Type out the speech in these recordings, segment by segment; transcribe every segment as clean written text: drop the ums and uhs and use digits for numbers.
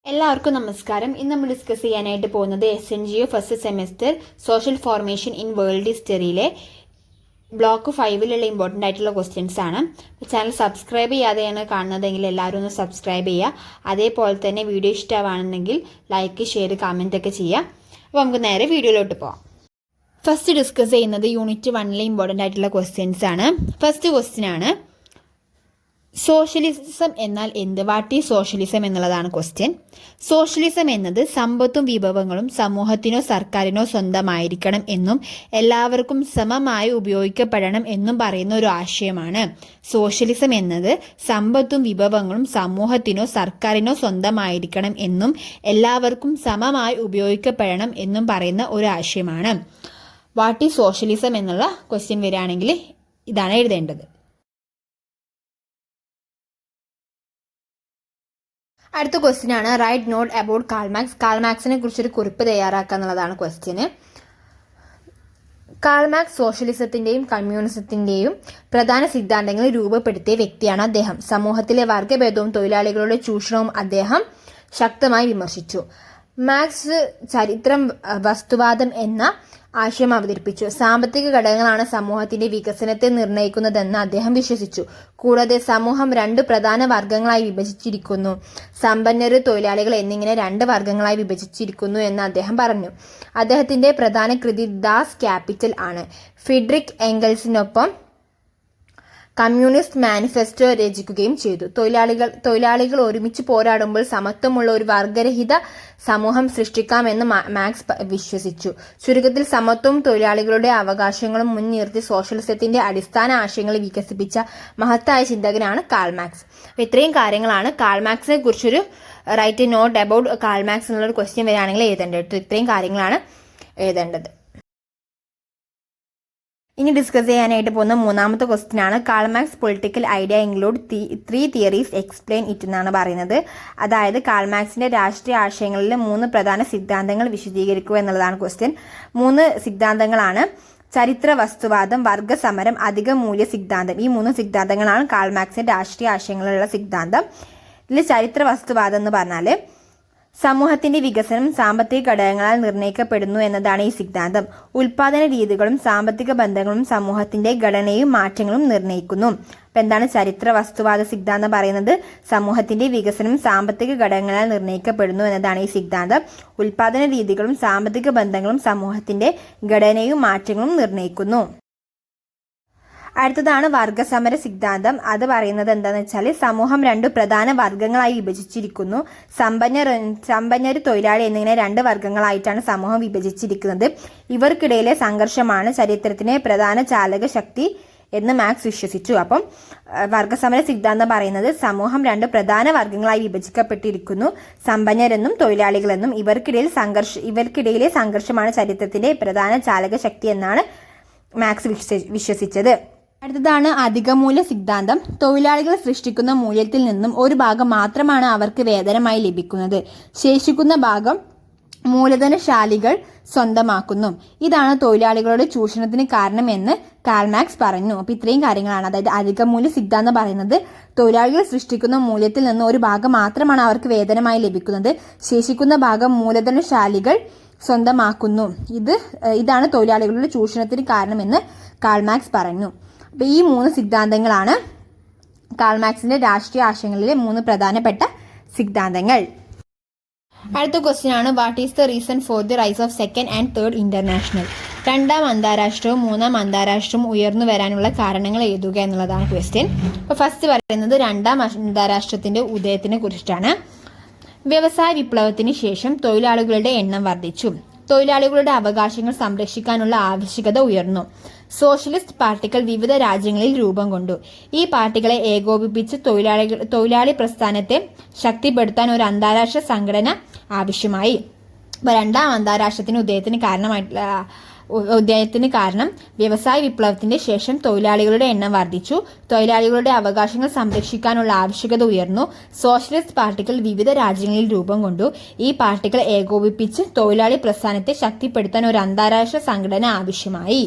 എല്ലാവർക്കും നമസ്കാരം. ഇന്ന് നമ്മൾ ഡിസ്കസ് ചെയ്യാനായിട്ട് പോകുന്നത് SNGO first semester social formation in world ഹിസ്റ്ററിയിലെ ബ്ലോക്ക് 5-ലുള്ള ഇമ്പോർട്ടൻ്റ് ആയിട്ടുള്ള ക്വസ്റ്റ്യൻസ് ആണ്. ചാനൽ സബ്സ്ക്രൈബ് ചെയ്യാതെയാണ് കാണുന്നതെങ്കിൽ എല്ലാവരും ഒന്ന് സബ്സ്ക്രൈബ് ചെയ്യുക. അതേപോലെ തന്നെ വീഡിയോ ഇഷ്ടമാണെന്നെങ്കിൽ ലൈക്ക്, ഷെയർ, കമൻ്റ് ഒക്കെ ചെയ്യുക. അപ്പോൾ നമുക്ക് നേരെ വീഡിയോയിലോട്ട് പോകാം. ഫസ്റ്റ് ഡിസ്കസ് ചെയ്യുന്നത് യൂണിറ്റ് 1-ലെ ഇമ്പോർട്ടൻ്റ് ആയിട്ടുള്ള ക്വസ്റ്റ്യൻസ് ആണ്. ഫസ്റ്റ് ക്വസ്റ്റ്യൻ ആണ്, സോഷ്യലിസം എന്നാൽ എന്ത്? വാട്ട് ഈസ് സോഷ്യലിസം എന്നുള്ളതാണ് ക്വസ്റ്റ്യൻ. സോഷ്യലിസം എന്നത് സമ്പത്തും വിഭവങ്ങളും സമൂഹത്തിനോ സർക്കാരിനോ സ്വന്തമായിരിക്കണം എന്നും എല്ലാവർക്കും സമമായി ഉപയോഗിക്കപ്പെടണം എന്നും പറയുന്ന ഒരു ആശയമാണ്. സോഷ്യലിസം എന്നത് സമ്പത്തും വിഭവങ്ങളും സമൂഹത്തിനോ സർക്കാരിനോ സ്വന്തമായിരിക്കണം എന്നും എല്ലാവർക്കും സമമായി ഉപയോഗിക്കപ്പെടണം എന്നും പറയുന്ന ഒരു ആശയമാണ്. വാട്ട് ഈസ് സോഷ്യലിസം എന്നുള്ള ക്വസ്റ്റ്യൻ വരികയാണെങ്കിൽ ഇതാണ് എഴുതേണ്ടത്. അടുത്ത ക്വസ്റ്റ്യൻ ആണ്, റൈറ്റ് നോട്ട് അബൌട്ട് കാൾമാക്സ്. കാൾമാക്സിനെ കുറിച്ചൊരു കുറിപ്പ് തയ്യാറാക്കുക എന്നുള്ളതാണ് ക്വസ്റ്റ്യന്. കാൾമാക്സ് സോഷ്യലിസത്തിന്റെയും കമ്മ്യൂണിസത്തിന്റെയും പ്രധാന സിദ്ധാന്തങ്ങൾ രൂപപ്പെടുത്തിയ വ്യക്തിയാണ് അദ്ദേഹം. സമൂഹത്തിലെ വർഗഭേദവും തൊഴിലാളികളുടെ ചൂഷണവും അദ്ദേഹം ശക്തമായി വിമർശിച്ചു. മാർക്സ് ചരിത്രം വസ്തുവാദം എന്ന ആശയം അവതരിപ്പിച്ചു. സാമ്പത്തിക ഘടകങ്ങളാണ് സമൂഹത്തിന്റെ വികസനത്തെ നിർണ്ണയിക്കുന്നതെന്ന് അദ്ദേഹം വിശ്വസിച്ചു. കൂടാതെ സമൂഹം 2 പ്രധാന വർഗങ്ങളായി വിഭജിച്ചിരിക്കുന്നു, സമ്പന്നർ, തൊഴിലാളികൾ എന്നിങ്ങനെ 2 വർഗങ്ങളായി വിഭജിച്ചിരിക്കുന്നു എന്ന് അദ്ദേഹം പറഞ്ഞു. അദ്ദേഹത്തിന്റെ പ്രധാന കൃതി ദാസ് ക്യാപിറ്റൽ ആണ്. ഫ്രീഡറിക് എംഗൽസിനൊപ്പം കമ്മ്യൂണിസ്റ്റ് മാനിഫെസ്റ്റോ രചിക്കുകയും ചെയ്തു. തൊഴിലാളികൾ ഒരുമിച്ച് പോരാടുമ്പോൾ സമത്വമുള്ള ഒരു വർഗരഹിത സമൂഹം സൃഷ്ടിക്കാമെന്ന് മാർക്സ് വിശ്വസിച്ചു. ചുരുക്കത്തിൽ സമത്വവും തൊഴിലാളികളുടെ അവകാശങ്ങളും മുൻനിർത്തി സോഷ്യലിസത്തിന്റെ അടിസ്ഥാന ആശയങ്ങൾ വികസിപ്പിച്ച മഹത്തായ ചിന്തകനാണ് കാൾ മാർക്സ്. ഇത്രയും കാര്യങ്ങളാണ് കാൾമാക്സിനെ കുറിച്ചൊരു റൈറ്റ് നോട്ട് അബൌട്ട് കാൾമാക്സ് എന്നുള്ളൊരു ക്വസ്റ്റ്യൻ വരികയാണെങ്കിൽ എഴുതേണ്ടത്. ഇത്രയും കാര്യങ്ങളാണ് എഴുതേണ്ടത്. ഇനി ഡിസ്കസ് ചെയ്യാനായിട്ട് പോകുന്ന മൂന്നാമത്തെ ക്വസ്റ്റ്യൻ ആണ്, Karl Marx political idea include 3 theories explain it എന്നാണ് പറയുന്നത്. അതായത് കാൾമാക്സിന്റെ രാഷ്ട്രീയ ആശയങ്ങളിൽ 3 പ്രധാന സിദ്ധാന്തങ്ങൾ വിശദീകരിക്കുക എന്നുള്ളതാണ് ക്വസ്റ്റ്യൻ. 3 സിദ്ധാന്തങ്ങളാണ്: ചരിത്ര വസ്തുവാദം, വർഗസമരം, അധിക മൂല്യ സിദ്ധാന്തം. ഈ 3 സിദ്ധാന്തങ്ങളാണ് കാൾമാക്സിന്റെ രാഷ്ട്രീയ ആശയങ്ങളിലുള്ള സിദ്ധാന്തം. ഇതിൽ ചരിത്ര വസ്തുവാദം എന്ന് പറഞ്ഞാൽ സമൂഹത്തിന്റെ വികസനം സാമ്പത്തിക ഘടകങ്ങളാൽ നിർണ്ണയിക്കപ്പെടുന്നു എന്നതാണ് ഈ സിദ്ധാന്തം. ഉൽപാദന രീതികളും സാമ്പത്തിക ബന്ധങ്ങളും സമൂഹത്തിന്റെ ഘടനയും മാറ്റങ്ങളും നിർണ്ണയിക്കുന്നു. അപ്പം എന്താണ് ചരിത്ര വസ്തുവാദ സിദ്ധാന്തം പറയുന്നത്? സമൂഹത്തിന്റെ വികസനം സാമ്പത്തിക ഘടകങ്ങളാൽ നിർണ്ണയിക്കപ്പെടുന്നു എന്നതാണ് ഈ സിദ്ധാന്തം. ഉൽപാദന രീതികളും സാമ്പത്തിക ബന്ധങ്ങളും സമൂഹത്തിന്റെ ഘടനയും മാറ്റങ്ങളും നിർണ്ണയിക്കുന്നു. അടുത്തതാണ് വർഗസമര സിദ്ധാന്തം. അത് പറയുന്നത് എന്താണെന്ന് വെച്ചാൽ സമൂഹം 2 പ്രധാന വർഗങ്ങളായി വിഭജിച്ചിരിക്കുന്നു. സമ്പന്നർ, തൊഴിലാളി എന്നിങ്ങനെ 2 വർഗങ്ങളായിട്ടാണ് സമൂഹം വിഭജിച്ചിരിക്കുന്നത്. ഇവർക്കിടയിലെ സംഘർഷമാണ് ചരിത്രത്തിലെ പ്രധാന ചാലക ശക്തി എന്ന് മാർക്സ് വിശ്വസിച്ചു. അപ്പം വർഗസമര സിദ്ധാന്തം പറയുന്നത് സമൂഹം 2 പ്രധാന വർഗങ്ങളായി വിഭജിക്കപ്പെട്ടിരിക്കുന്നു, സമ്പന്നരെന്നും തൊഴിലാളികളെന്നും. ഇവർക്കിടയിലെ സംഘർഷമാണ് ചരിത്രത്തിന്റെ പ്രധാന ചാലക ശക്തി എന്നാണ് മാർക്സ് വിശ്വസിച്ചത്. അടുത്തതാണ് അധികമൂല്യ സിദ്ധാന്തം. തൊഴിലാളികൾ സൃഷ്ടിക്കുന്ന മൂല്യത്തിൽ നിന്നും ഒരു ഭാഗം മാത്രമാണ് അവർക്ക് വേതനമായി ലഭിക്കുന്നത്. ശേഷിക്കുന്ന ഭാഗം മൂലധനശാലികൾ സ്വന്തമാക്കുന്നു. ഇതാണ് തൊഴിലാളികളുടെ ചൂഷണത്തിന് കാരണമെന്ന് കാൾ മാർക്സ് പറഞ്ഞു. അപ്പോൾ ഇത്രയും കാര്യങ്ങളാണ്. അതായത് അധികമൂല്യ സിദ്ധാന്തം പറയുന്നത് തൊഴിലാളികൾ സൃഷ്ടിക്കുന്ന മൂല്യത്തിൽ നിന്ന് ഒരു ഭാഗം മാത്രമാണ് അവർക്ക് വേതനമായി ലഭിക്കുന്നത്. ശേഷിക്കുന്ന ഭാഗം മൂലധനശാലികൾ സ്വന്തമാക്കുന്നു. ഇതാണ് തൊഴിലാളികളുടെ ചൂഷണത്തിന് കാരണമെന്ന് കാൾ മാർക്സ് പറഞ്ഞു. അപ്പോൾ ഈ 3 സിദ്ധാന്തങ്ങളാണ് കാൾ മാർക്സിന്റെ രാഷ്ട്രീയ ആശയങ്ങളിലെ 3 പ്രധാനപ്പെട്ട സിദ്ധാന്തങ്ങൾ. അടുത്ത ക്വസ്റ്റ്യൻ ആണ്, what is the reason for the rise of second and third international? 2ാം അന്താരാഷ്ട്രവും 3ാം അന്താരാഷ്ട്രവും ഉയർന്നു വരാനുള്ള കാരണങ്ങൾ എഴുതുക എന്നുള്ളതാണ് ക്വസ്റ്റ്യൻ. അപ്പോൾ ഫസ്റ്റ് പറയുന്നത് 2ാം അന്താരാഷ്ട്രത്തിന്റെ ഉദയത്തിനെ കുറിച്ചിട്ടാണ്. വ്യവസായ വിപ്ലവത്തിന് ശേഷം തൊഴിലാളികളുടെ എണ്ണം വർദ്ധിച്ചു. തൊഴിലാളികളുടെ അവകാശങ്ങൾ സംരക്ഷിക്കാനുള്ള ആവശ്യകത ഉയർന്നു. സോഷ്യലിസ്റ്റ് പാർട്ടികൾ വിവിധ രാജ്യങ്ങളിൽ രൂപം കൊണ്ടു. ഈ പാർട്ടികളെ ഏകോപിപ്പിച്ച് തൊഴിലാളി പ്രസ്ഥാനത്തെ ശക്തിപ്പെടുത്താൻ ഒരു അന്താരാഷ്ട്ര സംഘടന ആവശ്യമായി. അപ്പോൾ 2ാം അന്താരാഷ്ട്രത്തിന് ഉദയത്തിന് കാരണം വ്യവസായ വിപ്ലവത്തിന്റെ ശേഷം തൊഴിലാളികളുടെ എണ്ണം വർദ്ധിച്ചു. തൊഴിലാളികളുടെ അവകാശങ്ങൾ സംരക്ഷിക്കാനുള്ള ആവശ്യകത ഉയർന്നു. സോഷ്യലിസ്റ്റ് പാർട്ടികൾ വിവിധ രാജ്യങ്ങളിൽ രൂപം കൊണ്ടു. ഈ പാർട്ടികൾ ഏകോപിപ്പിച്ച് തൊഴിലാളി പ്രസ്ഥാനത്തെ ശക്തിപ്പെടുത്താൻ ഒരു അന്താരാഷ്ട്ര സംഘടന ആവശ്യമായി.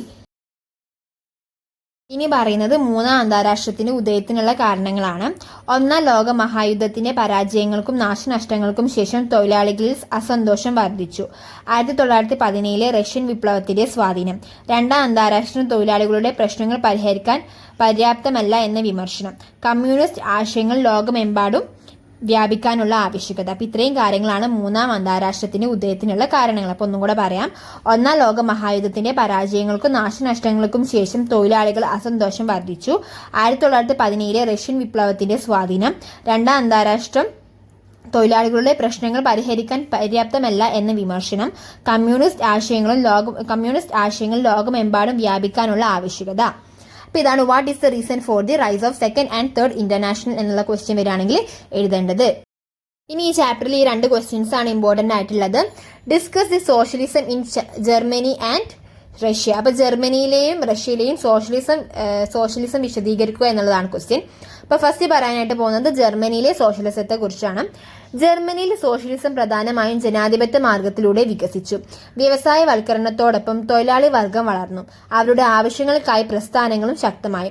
ഇനി പറയുന്നത് മൂന്നാം അന്താരാഷ്ട്രത്തിന്റെ ഉദയത്തിനുള്ള കാരണങ്ങളാണ്. ഒന്നാം ലോക മഹായുദ്ധത്തിന്റെ പരാജയങ്ങൾക്കും നാശനഷ്ടങ്ങൾക്കും ശേഷം തൊഴിലാളികളിൽ അസന്തോഷം വർദ്ധിച്ചു. 1917 റഷ്യൻ വിപ്ലവത്തിന്റെ സ്വാധീനം. രണ്ടാം അന്താരാഷ്ട്രം തൊഴിലാളികളുടെ പ്രശ്നങ്ങൾ പരിഹരിക്കാൻ പര്യാപ്തമല്ല എന്ന വിമർശനം. കമ്മ്യൂണിസ്റ്റ് ആശയങ്ങൾ ലോകമെമ്പാടും വ്യാപിക്കാനുള്ള ആവശ്യകത. അപ്പം ഇത്രയും കാര്യങ്ങളാണ് മൂന്നാം അന്താരാഷ്ട്രത്തിന്റെ ഉദയത്തിനുള്ള കാരണങ്ങൾ. അപ്പോൾ ഒന്നും കൂടെ പറയാം. ഒന്നാം ലോക മഹായുദ്ധത്തിന്റെ പരാജയങ്ങൾക്കും നാശനഷ്ടങ്ങൾക്കും ശേഷം തൊഴിലാളികൾ അസന്തോഷം വർദ്ധിച്ചു. 1917 റഷ്യൻ വിപ്ലവത്തിന്റെ സ്വാധീനം. രണ്ടാം അന്താരാഷ്ട്രം തൊഴിലാളികളുടെ പ്രശ്നങ്ങൾ പരിഹരിക്കാൻ പര്യാപ്തമല്ല എന്ന വിമർശനം. കമ്മ്യൂണിസ്റ്റ് ആശയങ്ങൾ ലോകമെമ്പാടും വ്യാപിക്കാനുള്ള ആവശ്യകത. അപ്പോൾ ഇതാണ് what is the reason for the rise of second and third international എന്നുള്ള ക്വസ്റ്റ്യൻ വരികയാണെങ്കിൽ എഴുതേണ്ടത്. ഇനി ഈ ചാപ്റ്ററിൽ ഈ 2 ക്വസ്റ്റ്യൻസ് ആണ് ഇമ്പോർട്ടൻ്റ് ആയിട്ടുള്ളത്. Discuss the socialism in Germany and Russia. അപ്പോൾ ജർമ്മനിയിലെയും റഷ്യയിലെയും സോഷ്യലിസം വിശദീകരിക്കുക എന്നുള്ളതാണ് ക്വസ്റ്റ്യൻ. അപ്പോൾ ഫസ്റ്റ് പറയാനായിട്ട് പോകുന്നത് ജർമ്മനിയിലെ സോഷ്യലിസത്തെ കുറിച്ചാണ്. ജർമ്മനിയിൽ സോഷ്യലിസം പ്രധാനമായും ജനാധിപത്യ മാർഗത്തിലൂടെ വികസിച്ചു. വ്യവസായവൽക്കരണത്തോടൊപ്പം തൊഴിലാളി വർഗം വളർന്നു. അവരുടെ ആവശ്യങ്ങൾക്കായി പ്രസ്ഥാനങ്ങളും ശക്തമായി.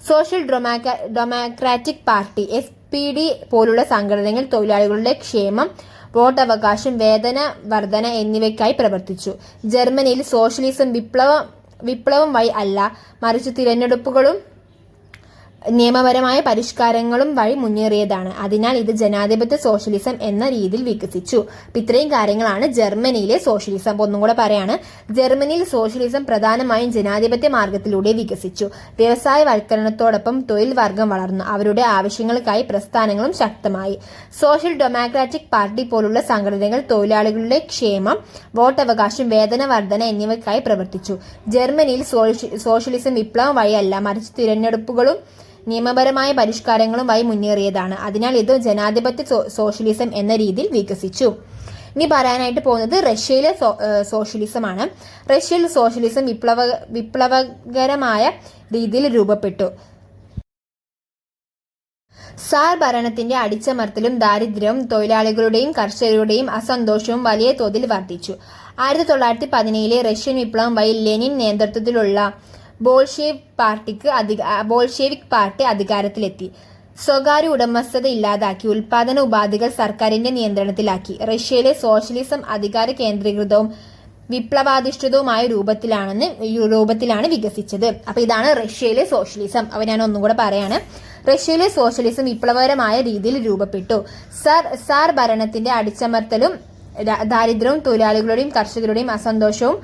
സോഷ്യൽ ഡെമോക്രാറ്റിക് പാർട്ടി SPD പോലുള്ള സംഘടനകൾ തൊഴിലാളികളുടെ ക്ഷേമം, വോട്ടവകാശം, വേതന വർധന എന്നിവയ്ക്കായി പ്രവർത്തിച്ചു. ജർമ്മനിയിൽ സോഷ്യലിസം വിപ്ലവം വഴി അല്ല, മറിച്ച് തിരഞ്ഞെടുപ്പുകളും നിയമപരമായ പരിഷ്കാരങ്ങളും വഴി മുന്നേറിയതാണ്. അതിനാൽ ഇത് ജനാധിപത്യ സോഷ്യലിസം എന്ന രീതിയിൽ വികസിച്ചു. ഇത്രയും കാര്യങ്ങളാണ് ജർമ്മനിയിലെ സോഷ്യലിസം. അപ്പോൾ ഒന്നും കൂടെ പറയാണ്. ജർമ്മനിയിൽ സോഷ്യലിസം പ്രധാനമായും ജനാധിപത്യ മാർഗത്തിലൂടെ വികസിച്ചു. വ്യവസായവൽക്കരണത്തോടൊപ്പം തൊഴിൽ വർഗം വളർന്നു. അവരുടെ ആവശ്യങ്ങൾക്കായി പ്രസ്ഥാനങ്ങളും ശക്തമായി. സോഷ്യൽ ഡെമോക്രാറ്റിക് പാർട്ടി പോലുള്ള സംഘടനകൾ തൊഴിലാളികളുടെ ക്ഷേമം, വോട്ടവകാശം, വേതന വർധന എന്നിവയ്ക്കായി പ്രവർത്തിച്ചു. ജർമ്മനിയിൽ സോഷ്യലിസം വിപ്ലവം വഴിയല്ല, മറിച്ച് തിരഞ്ഞെടുപ്പുകളും നിയമപരമായ പരിഷ്കാരങ്ങളുമായി മുന്നേറിയതാണ്. അതിനാൽ ഇത് ജനാധിപത്യ സോഷ്യലിസം എന്ന രീതിയിൽ വികസിച്ചു. ഇനി പറയാനായിട്ട് പോകുന്നത് റഷ്യയിലെ സോഷ്യലിസമാണ്. റഷ്യയിൽ സോഷ്യലിസം വിപ്ലവകരമായ രീതിയിൽ രൂപപ്പെട്ടു. സാർ ഭരണത്തിന്റെ അടിച്ചമർത്തലും ദാരിദ്ര്യവും തൊഴിലാളികളുടെയും കർഷകരുടെയും അസന്തോഷവും വലിയ തോതിൽ വർദ്ധിച്ചു. 1917 റഷ്യൻ വിപ്ലവം വഴി ലെനിൻ നേതൃത്വത്തിലുള്ള ബോൾഷെവിക് പാർട്ടി അധികാരത്തിലെത്തി. സ്വകാര്യ ഉടമസ്ഥത ഇല്ലാതാക്കി. ഉൽപാദന ഉപാധികൾ സർക്കാരിന്റെ നിയന്ത്രണത്തിലാക്കി. റഷ്യയിലെ സോഷ്യലിസം അധികാര കേന്ദ്രീകൃതവും വിപ്ലവാധിഷ്ഠിതവുമായ രൂപത്തിലാണ് വികസിച്ചത്. അപ്പൊ ഇതാണ് റഷ്യയിലെ സോഷ്യലിസം. അവ ഞാൻ ഒന്നും കൂടെ പറയാണ്. റഷ്യയിലെ സോഷ്യലിസം വിപ്ലവകരമായ രീതിയിൽ രൂപപ്പെട്ടു. സാർ ഭരണത്തിന്റെ അടിച്ചമർത്തലും ദാരിദ്ര്യവും തൊഴിലാളികളുടെയും കർഷകരുടെയും അസന്തോഷവും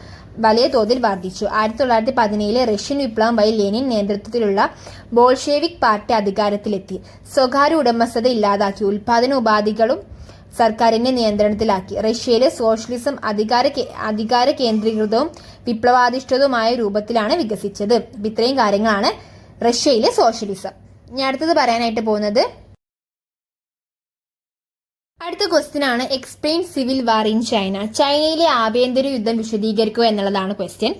വലിയ തോതിൽ വർദ്ധിച്ചു. 1917 റഷ്യൻ വിപ്ലവം വഴി ലെനിൻ നേതൃത്വത്തിലുള്ള ബോൾഷെവിക് പാർട്ടി അധികാരത്തിലെത്തി. സ്വകാര്യ ഉടമസ്ഥത ഇല്ലാതാക്കി. ഉൽപാദന ഉപാധികളും സർക്കാരിന്റെ നിയന്ത്രണത്തിലാക്കി. റഷ്യയിലെ സോഷ്യലിസം അധികാര കേന്ദ്രീകൃതവും വിപ്ലവാധിഷ്ഠിതവുമായ രൂപത്തിലാണ് വികസിച്ചത്. ഇത്രയും കാര്യങ്ങളാണ് റഷ്യയിലെ സോഷ്യലിസം. ഇനി അടുത്തത് പറയാനായിട്ട് പോകുന്നത് അടുത്ത ക്വസ്റ്റ്യൻ ആണ് explain civil war in China. ചൈനയിലെ ആഭ്യന്തര യുദ്ധം വിശദീകരിക്കുക എന്നുള്ളതാണ് ക്വസ്റ്റ്യൻ.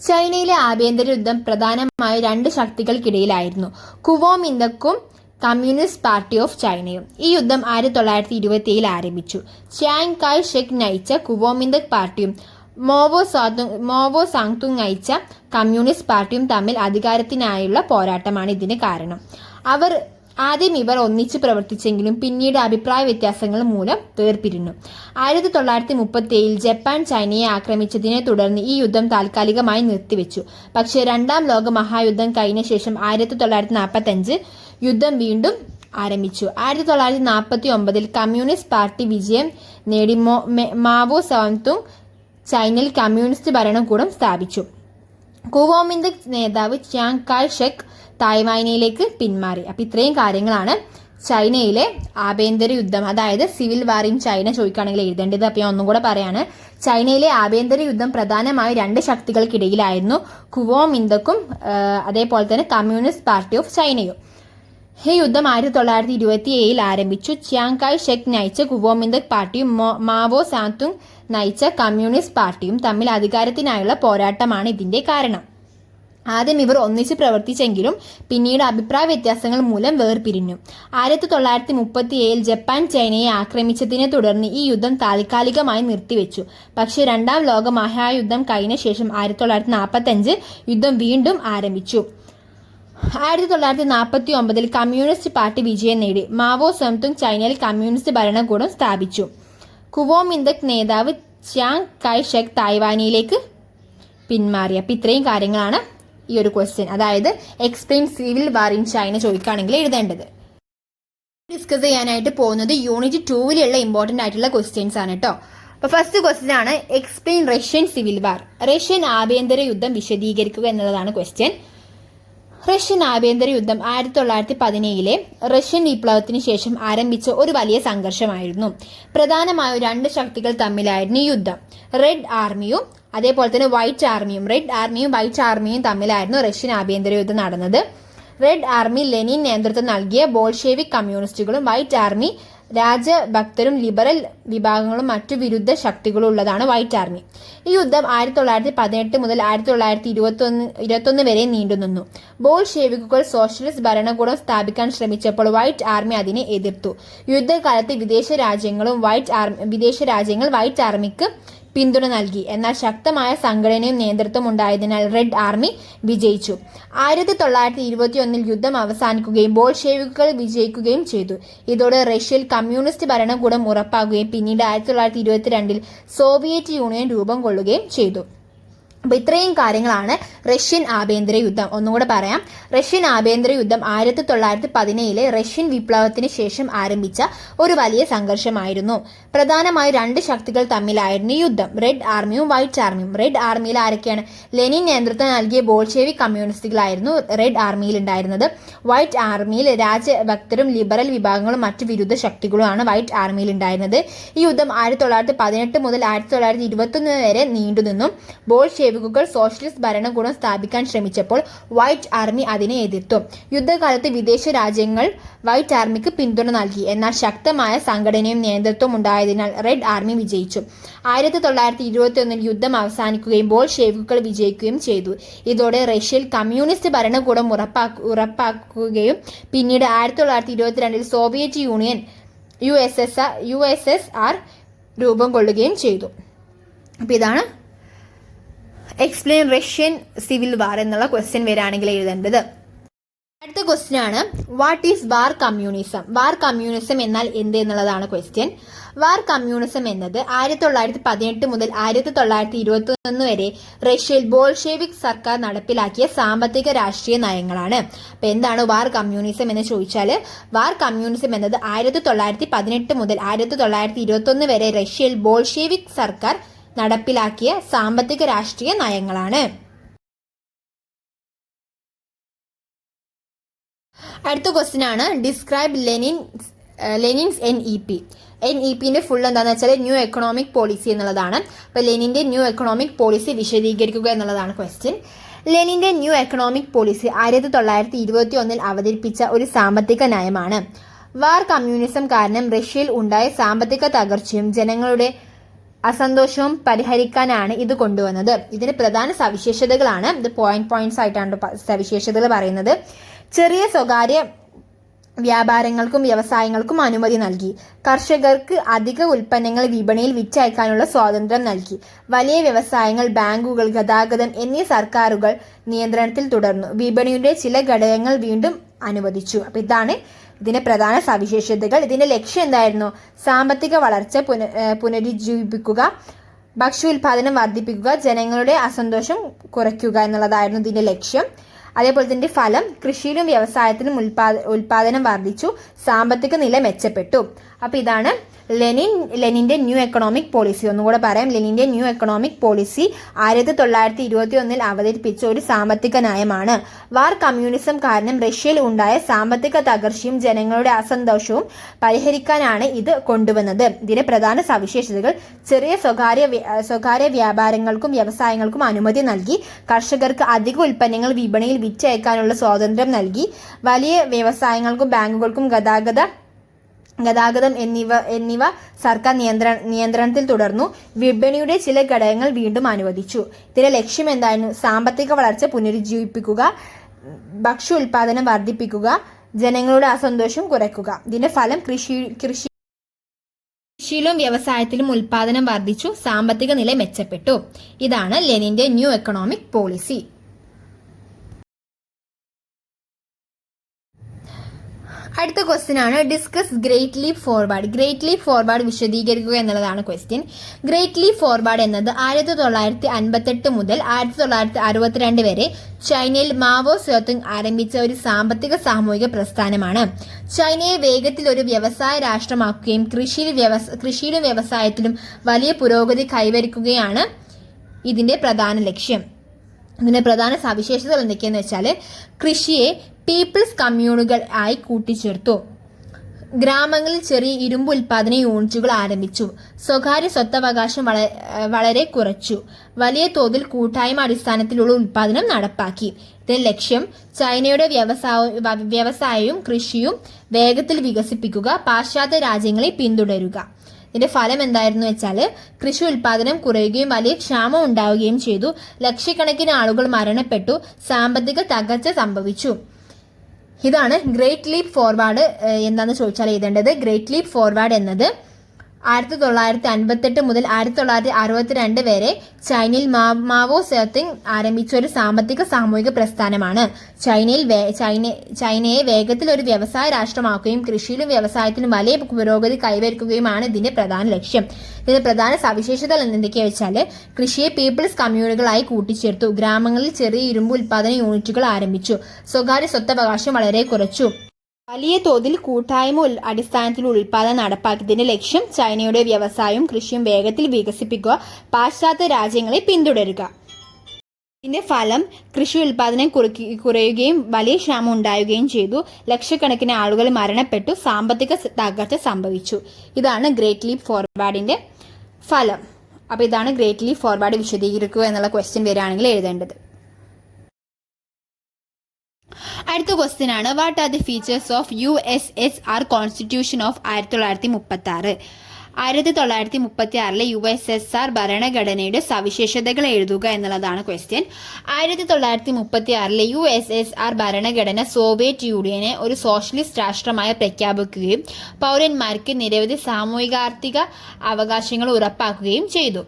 ചൈനയിലെ ആഭ്യന്തര യുദ്ധം പ്രധാനമായി 2 ശക്തികൾക്കിടയിലായിരുന്നു, കുവോമിന്തക്കും കമ്മ്യൂണിസ്റ്റ് പാർട്ടി ഓഫ് ചൈനയും. ഈ യുദ്ധം 1927 ആരംഭിച്ചു. ചിയാങ് കായ് ഷെക് നയിച്ച കുവോമിന്തക് പാർട്ടിയും മോവോ സാങ്തുങ് നയിച്ച കമ്മ്യൂണിസ്റ്റ് പാർട്ടിയും തമ്മിൽ അധികാരത്തിനായുള്ള പോരാട്ടമാണ് ഇതിന് കാരണം. ആദ്യം ഇവർ ഒന്നിച്ച് പ്രവർത്തിച്ചെങ്കിലും പിന്നീട് അഭിപ്രായ വ്യത്യാസങ്ങൾ മൂലം വേർപിരിഞ്ഞു. 1937 ജപ്പാൻ ചൈനയെ ആക്രമിച്ചതിനെ തുടർന്ന് ഈ യുദ്ധം താൽക്കാലികമായി നിർത്തിവെച്ചു. പക്ഷേ രണ്ടാം ലോക മഹായുദ്ധം കഴിഞ്ഞ ശേഷം 1945 യുദ്ധം വീണ്ടും ആരംഭിച്ചു. 1949 കമ്മ്യൂണിസ്റ്റ് പാർട്ടി വിജയം നേടി മാവോ സേതുങ് ചൈനയിൽ കമ്മ്യൂണിസ്റ്റ് ഭരണകൂടം സ്ഥാപിച്ചു. കുവോമിന്തക് നേതാവ് ചിയാങ് കായ് ഷെക് തായ്വാനിലേക്ക് പിന്മാറി. അപ്പൊ ഇത്രയും കാര്യങ്ങളാണ് ചൈനയിലെ ആഭ്യന്തര യുദ്ധം, അതായത് സിവിൽ വാർ ഇൻ ചൈന ചോദിക്കുകയാണെങ്കിൽ എഴുതേണ്ടത്. അപ്പൊ ഞാൻ ഒന്നും കൂടെ പറയാണ്. ചൈനയിലെ ആഭ്യന്തര യുദ്ധം പ്രധാനമായും 2 ശക്തികൾക്കിടയിലായിരുന്നു, കുവോമിന്തക്കും അതേപോലെ തന്നെ കമ്മ്യൂണിസ്റ്റ് പാർട്ടി ഓഫ് ചൈനയും. ഈ യുദ്ധം 1927 ആരംഭിച്ചു. ചിയാങ് കായ് ഷെക് നയിച്ച കുവോമിന്തക് പാർട്ടിയും മാവോ സേതുങ് നയിച്ച കമ്മ്യൂണിസ്റ്റ് പാർട്ടിയും തമ്മിൽ അധികാരത്തിനായുള്ള പോരാട്ടമാണ് ഇതിന്റെ കാരണം. ആദ്യം ഇവർ ഒന്നിച്ച് പ്രവർത്തിച്ചെങ്കിലും പിന്നീട് അഭിപ്രായ വ്യത്യാസങ്ങൾ മൂലം വേർപിരിഞ്ഞു. 1937 ജപ്പാൻ ചൈനയെ ആക്രമിച്ചതിനെ തുടർന്ന് ഈ യുദ്ധം താൽക്കാലികമായി നിർത്തിവെച്ചു. പക്ഷേ രണ്ടാം ലോക മഹായുദ്ധം കഴിഞ്ഞ ശേഷം 1945 യുദ്ധം വീണ്ടും ആരംഭിച്ചു. 1949 കമ്മ്യൂണിസ്റ്റ് പാർട്ടി വിജയം നേടി. മാവോ സെതുങ് ചൈനയിൽ കമ്മ്യൂണിസ്റ്റ് ഭരണകൂടം സ്ഥാപിച്ചു. കുവോമിന്തക് നേതാവ് ചിയാങ് കൈ ഷെക് തായ്വാനിലേക്ക് പിന്മാറി. അപ്പം ഇത്രയും കാര്യങ്ങളാണ് ഈ ഒരു ക്വസ്റ്റ്യൻ, അതായത് explain civil war in China ചോദിക്കുകയാണെങ്കിൽ എഴുതേണ്ടത്. ഡിസ്കസ് ചെയ്യാനായിട്ട് പോകുന്നത് യൂണിറ്റ് 2-ലുള്ള ഇമ്പോർട്ടൻ്റ് ആയിട്ടുള്ള ക്വസ്റ്റ്യൻസ് ആണ് കേട്ടോ. അപ്പോൾ ഫസ്റ്റ് ക്വസ്റ്റ്യൻ ആണ് എക്സ്പ്ലെയിൻ റഷ്യൻ സിവിൽ വാർ. റഷ്യൻ ആഭ്യന്തര യുദ്ധം വിശദീകരിക്കുക എന്നുള്ളതാണ് ക്വസ്റ്റ്യൻ. റഷ്യൻ ആഭ്യന്തര യുദ്ധം 1917 റഷ്യൻ വിപ്ലവത്തിന് ശേഷം ആരംഭിച്ച ഒരു വലിയ സംഘർഷമായിരുന്നു. പ്രധാനമായും രണ്ട് ശക്തികൾ തമ്മിലായിരുന്നു ഈ യുദ്ധം. റെഡ് ആർമിയും അതേപോലെ തന്നെ വൈറ്റ് ആർമിയും. റെഡ് ആർമിയും വൈറ്റ് ആർമിയും തമ്മിലായിരുന്നു റഷ്യൻ ആഭ്യന്തര യുദ്ധം നടന്നത്. റെഡ് ആർമി ലെനിൻ നേതൃത്വം നൽകിയ ബോൾഷെവിക് കമ്മ്യൂണിസ്റ്റുകളും വൈറ്റ് ആർമി രാജഭക്തരും ലിബറൽ വിഭാഗങ്ങളും മറ്റു വിരുദ്ധ ശക്തികളും ഉള്ളതാണ് വൈറ്റ് ആർമി. ഈ യുദ്ധം 1918 മുതൽ 1921 വരെ നീണ്ടുനിന്നു. ബോൾഷെവിക്കുകൾ സോഷ്യലിസ്റ്റ് ഭരണകൂടം സ്ഥാപിക്കാൻ ശ്രമിച്ചപ്പോൾ വൈറ്റ് ആർമി അതിനെ എതിർത്തു. യുദ്ധകാലത്ത് വിദേശ രാജ്യങ്ങൾ വൈറ്റ് ആർമിക്ക് പിന്തുണ നൽകി. എന്നാൽ ശക്തമായ സംഘടനയും നേതൃത്വം ഉണ്ടായതിനാൽ റെഡ് ആർമി വിജയിച്ചു. 1921 യുദ്ധം അവസാനിക്കുകയും ബോൾഷെവിക്കുകൾ വിജയിക്കുകയും ചെയ്തു. ഇതോടെ റഷ്യയിൽ കമ്മ്യൂണിസ്റ്റ് ഭരണകൂടം ഉറപ്പാകുകയും പിന്നീട് 1922 സോവിയറ്റ് യൂണിയൻ രൂപം കൊള്ളുകയും ചെയ്തു. അപ്പോൾ ഇത്രയും കാര്യങ്ങളാണ് റഷ്യൻ ആഭ്യന്തര യുദ്ധം. ഒന്നുകൂടെ പറയാം. റഷ്യൻ ആഭ്യന്തര യുദ്ധം 1917 റഷ്യൻ വിപ്ലവത്തിന് ശേഷം ആരംഭിച്ച ഒരു വലിയ സംഘർഷമായിരുന്നു. പ്രധാനമായും രണ്ട് ശക്തികൾ തമ്മിലായിരുന്നു ഈ യുദ്ധം, റെഡ് ആർമിയും വൈറ്റ് ആർമിയും. റെഡ് ആർമിയിൽ ആരൊക്കെയാണ്? ലെനിൻ നേതൃത്വം നൽകിയ ബോൾഷെവിക് കമ്മ്യൂണിസ്റ്റുകളായിരുന്നു റെഡ് ആർമിയിൽ ഉണ്ടായിരുന്നത്. വൈറ്റ് ആർമിയിൽ രാജഭക്തരും ലിബറൽ വിഭാഗങ്ങളും മറ്റു വിരുദ്ധ ശക്തികളുമാണ് വൈറ്റ് ആർമിയിൽ ഉണ്ടായിരുന്നത്. ഈ യുദ്ധം 1918 മുതൽ 1921 വരെ നീണ്ടുനിന്നു. ബോൾഷെവിക്കുകൾ സോഷ്യലിസ്റ്റ് ഭരണകൂടം സ്ഥാപിക്കാൻ ശ്രമിച്ചപ്പോൾ വൈറ്റ് ആർമി അതിനെ എതിർത്തു. യുദ്ധകാലത്ത് വിദേശ രാജ്യങ്ങൾ വൈറ്റ് ആർമിക്ക് പിന്തുണ നൽകി. എന്നാൽ ശക്തമായ സംഘടനയും നേതൃത്വം ഉണ്ടായതിനാൽ റെഡ് ആർമി വിജയിച്ചു. 1921 യുദ്ധം അവസാനിക്കുകയും ബോൾഷെവിക്കുകൾ വിജയിക്കുകയും ചെയ്തു. ഇതോടെ റഷ്യയിൽ കമ്മ്യൂണിസ്റ്റ് ഭരണകൂടം ഉറപ്പാക്കുകയും പിന്നീട് 1922 സോവിയറ്റ് യൂണിയൻ USSR രൂപം കൊള്ളുകയും ചെയ്തു. അപ്പോൾ ഇതാണ് എക്സ്പ്ലെയിൻ റഷ്യൻ സിവിൽ വാർ എന്നുള്ള ക്വസ്റ്റ്യൻ വരാണെങ്കിൽ എഴുതേണ്ടത്. അടുത്ത ക്വസ്റ്റ്യൻ ആണ് what is war communism. War communism എന്നാൽ എന്ത് എന്നുള്ളതാണ് ക്വസ്റ്റ്യൻ. വാർ കമ്മ്യൂണിസം എന്നത് 1918 മുതൽ 1921 വരെ റഷ്യയിൽ ബോൾഷെവിക് സർക്കാർ നടപ്പിലാക്കിയ സാമ്പത്തിക രാഷ്ട്രീയ നയങ്ങളാണ്. അപ്പൊ എന്താണ് വാർ കമ്മ്യൂണിസം എന്ന് ചോദിച്ചാൽ, വാർ കമ്മ്യൂണിസം എന്നത് 1918 മുതൽ 1921 വരെ റഷ്യയിൽ ബോൾഷെവിക് സർക്കാർ നടപ്പിലാക്കിയ സാമ്പത്തിക രാഷ്ട്രീയ നയങ്ങളാണ്. അടുത്ത ക്വസ്റ്റ്യൻ ആണ് ഡിസ്ക്രൈബ് ലെനിൻസ് NEP. NEPന്റെ ഫുൾ എന്താണെന്ന് വെച്ചാൽ ന്യൂ എക്കണോമിക് പോളിസി എന്നുള്ളതാണ്. അപ്പോൾ ലെനിന്റെ ന്യൂ എക്കണോമിക് പോളിസി വിശദീകരിക്കുക എന്നുള്ളതാണ് ക്വസ്റ്റ്യൻ. ലെനിന്റെ ന്യൂ എക്കണോമിക് പോളിസി 1921 അവതരിപ്പിച്ച ഒരു സാമ്പത്തിക നയമാണ്. വാർ കമ്മ്യൂണിസം കാരണം റഷ്യയിൽ ഉണ്ടായ സാമ്പത്തിക തകർച്ചയും ജനങ്ങളുടെ അസന്തോഷവും പരിഹരിക്കാനാണ് ഇത് കൊണ്ടുവന്നത്. ഇതിന് പ്രധാന സവിശേഷതകളാണ്, ഇത് പോയിന്റ്സ് ആയിട്ടാണ് സവിശേഷതകൾ പറയുന്നത്. ചെറിയ സ്വകാര്യ വ്യാപാരങ്ങൾക്കും വ്യവസായങ്ങൾക്കും അനുമതി നൽകി. കർഷകർക്ക് അധിക ഉൽപ്പന്നങ്ങൾ വിപണിയിൽ വിറ്റയക്കാനുള്ള സ്വാതന്ത്ര്യം നൽകി. വലിയ വ്യവസായങ്ങൾ, ബാങ്കുകൾ, ഗതാഗതം എന്നീ സർക്കാരുകൾ നിയന്ത്രണത്തിൽ തുടർന്നു. വിപണിയുടെ ചില ഘടകങ്ങൾ വീണ്ടും അനുവദിച്ചു. അപ്പോൾ ഇതാണ് ഇതിന്റെ പ്രധാന സവിശേഷതകൾ. ഇതിന്റെ ലക്ഷ്യം എന്തായിരുന്നു? സാമ്പത്തിക വളർച്ച പുനരുജ്ജീവിപ്പിക്കുക, ഭക്ഷ്യോൽപാദനം വർദ്ധിപ്പിക്കുക, ജനങ്ങളുടെ അസന്തോഷം കുറയ്ക്കുക എന്നുള്ളതായിരുന്നു ഇതിന്റെ ലക്ഷ്യം. അതേപോലെ തന്നെ ഫലം കൃഷിയിലും വ്യവസായത്തിലും ഉൽപാദനം വർദ്ധിച്ചു, സാമ്പത്തിക നില മെച്ചപ്പെട്ടു. അപ്പോൾ ഇതാണ് ലെനിന്റെ ന്യൂ എക്കണോമിക് പോളിസി. ഒന്നുകൂടെ പറയാം, ലെനിന്റെ ന്യൂ എക്കണോമിക് പോളിസി 1921 അവതരിപ്പിച്ച ഒരു സാമ്പത്തിക നയമാണ്. വാർ കമ്മ്യൂണിസം കാരണം റഷ്യയിൽ ഉണ്ടായ സാമ്പത്തിക തകർച്ചയും ജനങ്ങളുടെ അസന്തോഷവും പരിഹരിക്കാനാണ് ഇത് കൊണ്ടുവന്നത്. ഇതിന്റെ പ്രധാന സവിശേഷതകൾ: ചെറിയ സ്വകാര്യ വ്യാപാരങ്ങൾക്കും വ്യവസായങ്ങൾക്കും അനുമതി നൽകി. കർഷകർക്ക് അധിക ഉൽപ്പന്നങ്ങൾ വിപണിയിൽ വിറ്റയക്കാനുള്ള സ്വാതന്ത്ര്യം നൽകി. വലിയ വ്യവസായങ്ങൾക്കും ബാങ്കുകൾക്കും ഗതാഗതം എന്നിവ സർക്കാർ നിയന്ത്രണത്തിൽ തുടർന്നു. വിപണിയുടെ ചില ഘടകങ്ങൾ വീണ്ടും അനുവദിച്ചു. ഇതിന്റെ ലക്ഷ്യം എന്തായിരുന്നു? സാമ്പത്തിക വളർച്ച പുനരുജ്ജീവിപ്പിക്കുക, ഭക്ഷ്യോൽപാദനം വർദ്ധിപ്പിക്കുക, ജനങ്ങളുടെ അസന്തോഷം കുറയ്ക്കുക. ഇതിന്റെ ഫലം കൃഷിയിലും വ്യവസായത്തിലും ഉൽപാദനം വർദ്ധിച്ചു, സാമ്പത്തിക നില മെച്ചപ്പെട്ടു. ഇതാണ് ലെനിന്റെ ന്യൂ എക്കണോമിക് പോളിസി. അടുത്ത ക്വസ്റ്റ്യൻ ആണ് discuss great leap forward. Great leap forward വിശദീകരിക്കുക എന്നുള്ളതാണ് ക്വസ്റ്റ്യൻ. ഗ്രേറ്റ് ലീപ്പ് ഫോർവേഡ് എന്നത് 1958 മുതൽ 1962 വരെ ചൈനയിൽ മാവോ സേതുങ് ആരംഭിച്ച ഒരു സാമ്പത്തിക സാമൂഹിക പ്രസ്ഥാനമാണ്. ചൈനയെ വേഗത്തിൽ ഒരു വ്യവസായ രാഷ്ട്രമാക്കുകയും കൃഷിയിലും വ്യവസായത്തിലും വലിയ പുരോഗതി കൈവരിക്കുകയാണ് ഇതിന്റെ പ്രധാന ലക്ഷ്യം. ഇതിന്റെ പ്രധാന സവിശേഷതകൾ എന്തൊക്കെയാന്ന് വെച്ചാൽ കൃഷിയെ പീപ്പിൾസ് കമ്മ്യൂണുകൾ ആയി കൂട്ടിച്ചേർത്തു, ഗ്രാമങ്ങളിൽ ചെറിയ ഇരുമ്പ് ഉൽപാദന യൂണിറ്റുകൾ ആരംഭിച്ചു, സ്വകാര്യ സ്വത്തവകാശം വളരെ കുറച്ചു, വലിയ തോതിൽ കൂട്ടായ്മ അടിസ്ഥാനത്തിലുള്ള ഉൽപാദനം നടപ്പാക്കി. ഇതിന്റെ ലക്ഷ്യം ചൈനയുടെ വ്യവസായവും കൃഷിയും വേഗത്തിൽ വികസിപ്പിക്കുക, പാശ്ചാത്യ രാജ്യങ്ങളെ പിന്തുടരുക. ഇതിന്റെ ഫലം എന്തായിരുന്നു വെച്ചാൽ കൃഷി ഉൽപാദനം കുറയുകയും വലിയ ക്ഷാമം ഉണ്ടാവുകയും ചെയ്തു, ലക്ഷക്കണക്കിന് ആളുകൾ മരണപ്പെട്ടു, സാമ്പത്തിക തകർച്ച സംഭവിച്ചു. ഇതാണ് ഗ്രേറ്റ് ലീപ്പ് ഫോർവേഡ്. എന്താണെന്ന് ചോദിച്ചാൽ എഴുതേണ്ടത് ഗ്രേറ്റ് ലീപ്പ് ഫോർവേഡ് എന്നത് 1958 മുതൽ 1962 വരെ ചൈനയിൽ മാവോ സേതുങ് ആരംഭിച്ച ഒരു സാമ്പത്തിക സാമൂഹിക പ്രസ്ഥാനമാണ്. ചൈനയെ വേഗത്തിൽ ഒരു വ്യവസായ രാഷ്ട്രമാക്കുകയും കൃഷിയിലും വ്യവസായത്തിലും വലിയ പുരോഗതി കൈവരിക്കുകയുമാണ് ഇതിന്റെ പ്രധാന ലക്ഷ്യം. ഇതിന്റെ പ്രധാന സവിശേഷതകൾ എന്തൊക്കെയാ വെച്ചാൽ കൃഷിയെ പീപ്പിൾസ് കമ്മ്യൂണുകളായി കൂട്ടിച്ചേർത്തു, ഗ്രാമങ്ങളിൽ ചെറിയ ഇരുമ്പ് ഉൽപാദന യൂണിറ്റുകൾ ആരംഭിച്ചു, സ്വകാര്യ സ്വത്തവകാശം വളരെ കുറച്ചു, വലിയ തോതിൽ കൂട്ടായ്മ അടിസ്ഥാനത്തിൽ ഉൽപാദനം നടപ്പാക്കിയതിന്റെ ലക്ഷ്യം ചൈനയുടെ വ്യവസായവും കൃഷിയും വേഗത്തിൽ വികസിപ്പിക്കുക, പാശ്ചാത്യ രാജ്യങ്ങളെ പിന്തുടരുക. ഇതിന്റെ ഫലം കൃഷി ഉൽപാദനം കുറയുകയും വലിയ ക്ഷാമം ഉണ്ടാവുകയും ചെയ്തു, ലക്ഷക്കണക്കിന് ആളുകൾ മരണപ്പെട്ടു, സാമ്പത്തിക തകർച്ച സംഭവിച്ചു. ഇതാണ് ഗ്രേറ്റ് ലീപ്പ് ഫോർവേഡിന്റെ ഫലം. അപ്പോൾ ഇതാണ് ഗ്രേറ്റ് ലീപ്പ് ഫോർവേഡ് വിശദീകരിക്കുക എന്നുള്ള ക്വസ്റ്റ്യൻ വരികയാണെങ്കിൽ എഴുതേണ്ടത്. അടുത്ത ക്വസ്റ്റ്യൻ ആണ് what are the features of USSR constitution of 1936. 1936 USSR ഭരണഘടനയുടെ സവിശേഷതകൾ എഴുതുക എന്നുള്ളതാണ് ക്വസ്റ്റ്യൻ. 1936 USSR ഭരണഘടന സോവിയറ്റ് യൂണിയനെ ഒരു സോഷ്യലിസ്റ്റ് രാഷ്ട്രമായി പ്രഖ്യാപിക്കുകയും പൗരന്മാർക്ക് നിരവധി സാമൂഹികാർത്തിക അവകാശങ്ങൾ ഉറപ്പാക്കുകയും ചെയ്തു.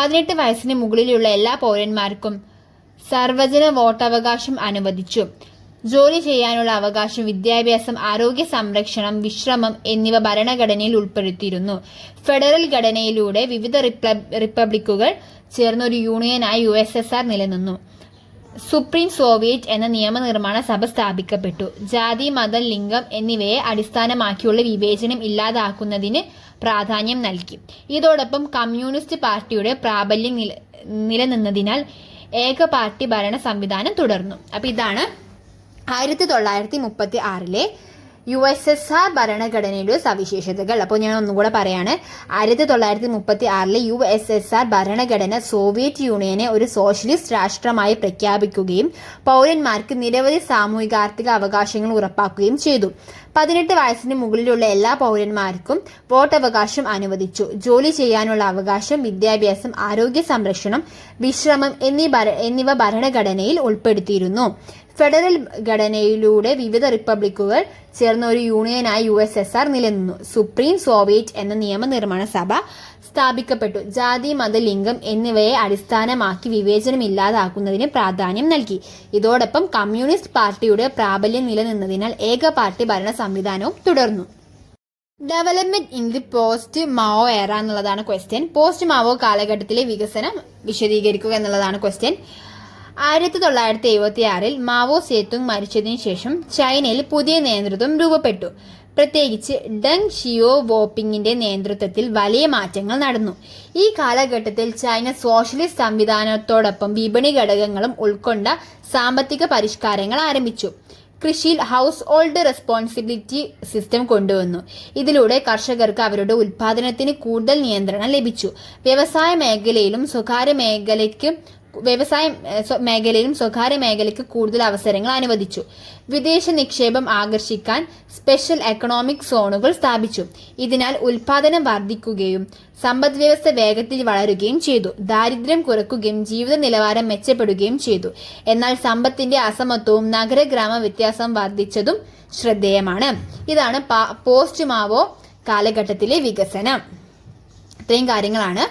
18 വയസ്സിന് മുകളിലുള്ള എല്ലാ പൗരന്മാർക്കും സർവജന വോട്ടവകാശം അനുവദിച്ചു. ജോലി ചെയ്യാനുള്ള അവകാശം, വിദ്യാഭ്യാസം, ആരോഗ്യ സംരക്ഷണം, വിശ്രമം എന്നിവ ഭരണഘടനയിൽ ഉൾപ്പെടുത്തിയിരുന്നു. ഫെഡറൽ ഘടനയിലൂടെ വിവിധ റിപ്പബ്ലിക്കുകൾ ചേർന്ന ഒരു യൂണിയനായി USSR നിലനിന്നു. സുപ്രീം സോവിയറ്റ് എന്ന നിയമനിർമ്മാണ സഭ സ്ഥാപിക്കപ്പെട്ടു. ജാതി, മതം, ലിംഗം എന്നിവയെ അടിസ്ഥാനമാക്കിയുള്ള വിവേചനം ഇല്ലാതാക്കുന്നതിന് പ്രാധാന്യം നൽകി. ഇതോടൊപ്പം കമ്മ്യൂണിസ്റ്റ് പാർട്ടിയുടെ പ്രാബല്യം നിലനിന്നതിനാൽ ഏക പാർട്ടി ഭരണ സംവിധാനം തുടർന്നു. അപ്പൊ ഇതാണ് 1936 USSR ഭരണഘടനയുടെ സവിശേഷതകൾ. അപ്പോൾ ഞാൻ ഒന്നുകൂടെ പറയാണ്. 1936 USSR ഭരണഘടന സോവിയറ്റ് യൂണിയനെ ഒരു സോഷ്യലിസ്റ്റ് രാഷ്ട്രമായി പ്രഖ്യാപിക്കുകയും പൗരന്മാർക്ക് നിരവധി സാമൂഹികാർത്തിക അവകാശങ്ങൾ ഉറപ്പാക്കുകയും ചെയ്തു. 18 വയസ്സിന് മുകളിലുള്ള എല്ലാ പൗരന്മാർക്കും വോട്ടവകാശം അനുവദിച്ചു. ജോലി ചെയ്യാനുള്ള അവകാശം, വിദ്യാഭ്യാസം, ആരോഗ്യ സംരക്ഷണം, വിശ്രമം എന്നിവ ഭരണഘടനയിൽ ഉൾപ്പെടുത്തിയിരുന്നു. ഫെഡറൽ ഘടനയിലൂടെ വിവിധ റിപ്പബ്ലിക്കുകൾ ചേർന്ന ഒരു യൂണിയനായി USSR നിലനിന്നു. സുപ്രീം സോവിയറ്റ് എന്ന നിയമനിർമ്മാണ സഭ സ്ഥാപിക്കപ്പെട്ടു. ജാതി, മത, ലിംഗം എന്നിവയെ അടിസ്ഥാനമാക്കി വിവേചനം ഇല്ലാതാക്കുന്നതിന് പ്രാധാന്യം നൽകി. ഇതോടൊപ്പം കമ്മ്യൂണിസ്റ്റ് പാർട്ടിയുടെ പ്രാബല്യം നിലനിന്നതിനാൽ ഏക പാർട്ടി ഭരണ സംവിധാനവും തുടർന്നു. Development in the post Mao എറ എന്നുള്ളതാണ് ക്വസ്റ്റ്യൻ. പോസ്റ്റ് മാവോ കാലഘട്ടത്തിലെ വികസനം വിശദീകരിക്കുക എന്നുള്ളതാണ് ക്വസ്റ്റ്യൻ. 1976 മാവോ സേതുങ് മരിച്ചതിനു ശേഷം ചൈനയിൽ പുതിയ നേതൃത്വം രൂപപ്പെട്ടു. പ്രത്യേകിച്ച് ഡെങ് ഷിയോവോപിങ്ങിന്റെ നേതൃത്വത്തിൽ വലിയ മാറ്റങ്ങൾ നടന്നു. ഈ കാലഘട്ടത്തിൽ ചൈന സോഷ്യലിസ്റ്റ് സംവിധാനത്തോടൊപ്പം വിപണി ഘടകങ്ങളും ഉൾക്കൊണ്ട സാമ്പത്തിക പരിഷ്കാരങ്ങൾ ആരംഭിച്ചു. കൃഷിയിൽ ഹൗസ് ഹോൾഡ് റെസ്പോൺസിബിലിറ്റി സിസ്റ്റം കൊണ്ടുവന്നു. ഇതിലൂടെ കർഷകർക്ക് അവരുടെ ഉൽപാദനത്തിന് കൂടുതൽ നിയന്ത്രണം ലഭിച്ചു. വ്യവസായ മേഖലയിലും സ്വകാര്യ മേഖലയ്ക്ക് കൂടുതൽ അവസരങ്ങൾ അനുവദിച്ചു. വിദേശ നിക്ഷേപം ആകർഷിക്കാൻ സ്പെഷ്യൽ എക്കണോമിക് സോണുകൾ സ്ഥാപിച്ചു. ഇതിനാൽ ഉൽപാദനം വർദ്ധിക്കുകയും സമ്പദ്വ്യവസ്ഥ വേഗത്തിൽ വളരുകയും ചെയ്തു. ദാരിദ്ര്യം കുറയ്ക്കുകയും ജീവിത നിലവാരം മെച്ചപ്പെടുകയും ചെയ്തു. എന്നാൽ സമ്പത്തിന്റെ അസമത്വവും നഗര-ഗ്രാമ വ്യത്യാസം വർദ്ധിച്ചതും ശ്രദ്ധേയമാണ്. ഇതാണ് പോസ്റ്റ് മാവോ കാലഘട്ടത്തിലെ വികസനം. ഇത്രയും കാര്യങ്ങളാണ്.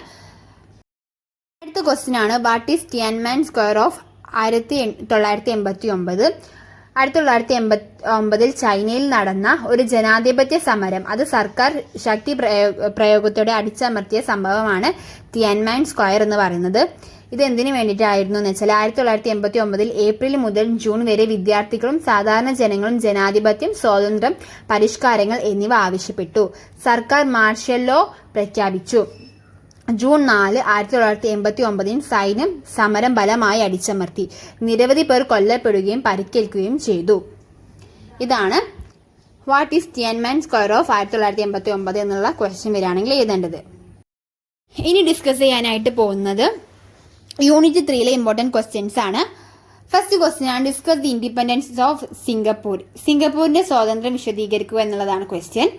ക്വസ്റ്റ്യൻ ആണ് what is Tiananmen square of 1989. 1989 ചൈനയിൽ നടന്ന ഒരു ജനാധിപത്യ സമരം, അത് സർക്കാർ ശക്തി പ്രയോഗത്തോടെ അടിച്ചമർത്തിയ സംഭവമാണ് തിയാൻമാൻ സ്ക്വയർ എന്ന് പറയുന്നത്. ഇത് എന്തിനു വേണ്ടിയിട്ടായിരുന്നു എന്ന് വെച്ചാൽ 1989 ഏപ്രിൽ മുതൽ ജൂൺ വരെ വിദ്യാർത്ഥികളും സാധാരണ ജനങ്ങളും ജനാധിപത്യം, സ്വാതന്ത്ര്യം, പരിഷ്കാരങ്ങൾ എന്നിവ ആവശ്യപ്പെട്ടു. സർക്കാർ മാർഷൽ ലോ പ്രഖ്യാപിച്ചു. ജൂൺ 4, 1989 സൈന്യം സമരം ബലമായി അടിച്ചമർത്തി. നിരവധി പേർ കൊല്ലപ്പെടുകയും പരിക്കേൽക്കുകയും ചെയ്തു. ഇതാണ് what is Tiananmen Square of 1989 എന്നുള്ള ക്വസ്റ്റ്യൻ വരികയാണെങ്കിൽ എഴുതേണ്ടത്. ഇനി ഡിസ്കസ് ചെയ്യാനായിട്ട് പോകുന്നത് യൂണിറ്റ് 3 ഇമ്പോർട്ടൻറ്റ് ക്വസ്റ്റ്യൻസ് ആണ്. ഫസ്റ്റ് ക്വസ്റ്റ്യൻ ആണ് discuss the independence of Singapore. സിംഗപ്പൂരിന്റെ സ്വാതന്ത്ര്യം വിശദീകരിക്കുക എന്നുള്ളതാണ് ക്വസ്റ്റ്യൻ.